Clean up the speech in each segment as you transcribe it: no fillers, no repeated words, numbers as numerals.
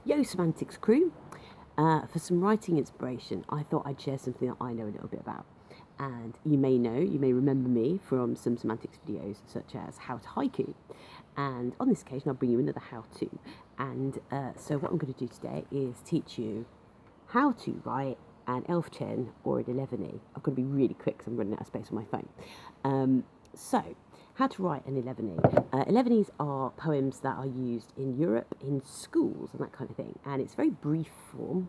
Yo, Some-Antics crew. For some writing inspiration, I thought I'd share something that I know a little bit about. And you may remember me from some Some-Antics videos, such as how to haiku. And on this occasion, I'll bring you another how-to. And so what I'm going to do today is teach you how to write an elf-chen or an elevenie. I've got to be really quick because I'm running out of space on my phone. So, how to write an elevenie. Elevenies are poems that are used in Europe in schools and that kind of thing, and it's very brief form,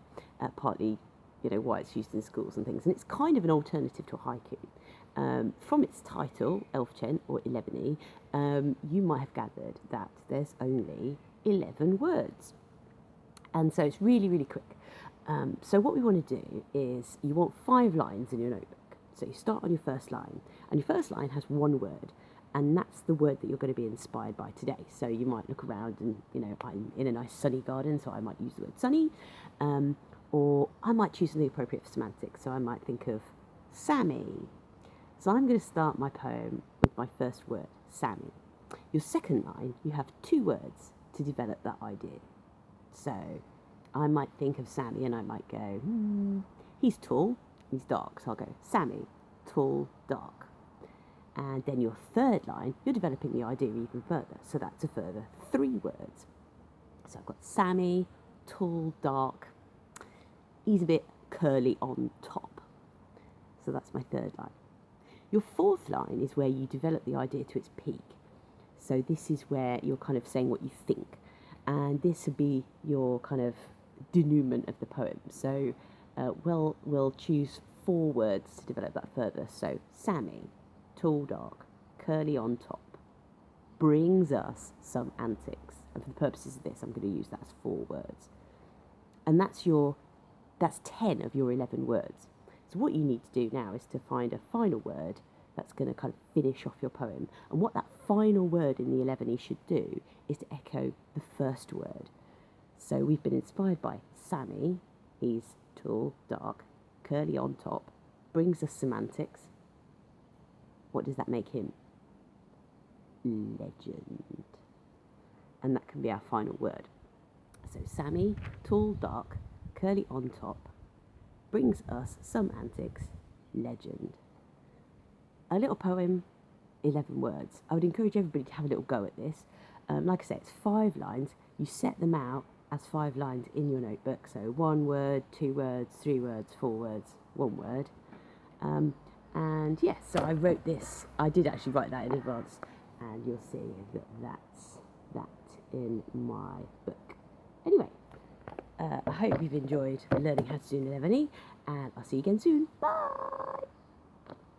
partly why it's used in schools and things, and it's kind of an alternative to a haiku. From its title, elf-chen or elevenie, you might have gathered that there's only 11 words, and so it's really, really quick. So what we want to do is you want 5 lines in your notebook. So you start on your first line, and your first line has one word, and that's the word that you're going to be inspired by today. So you might look around and, I'm in a nice sunny garden, so I might use the word sunny, or I might choose something appropriate for semantics, so I might think of Sammy. So I'm going to start my poem with my first word, Sammy. Your second line, you have 2 words to develop that idea. So I might think of Sammy and I might go, he's tall, he's dark. So I'll go, Sammy, tall, dark. And then your third line, you're developing the idea even further. So that's a further 3 words. So I've got Sammy, tall, dark. He's a bit curly on top. So that's my third line. Your fourth line is where you develop the idea to its peak. So this is where you're kind of saying what you think. And this would be your kind of denouement of the poem. So we'll choose 4 words to develop that further. So Sammy, tall, dark, curly on top, brings us some antics. And for the purposes of this, I'm going to use that as 4 words. And that's 10 of your 11 words. So what you need to do now is to find a final word that's going to kind of finish off your poem. And what that final word in the elevenie should do is to echo the first word. So we've been inspired by Sammy. He's tall, dark, curly on top, brings us semantics. What does that make him? Legend. And that can be our final word. So Sammy, tall, dark, curly on top, brings us some antics, legend. A little poem, 11 words. I would encourage everybody to have a little go at this. Like I said, it's 5 lines. You set them out as 5 lines in your notebook. So 1 word, 2 words, 3 words, 4 words, 1 word. And yes, so I wrote this. I did actually write that in advance. And you'll see that that's that in my book. Anyway, I hope you've enjoyed learning how to do an elevenie, and I'll see you again soon. Bye!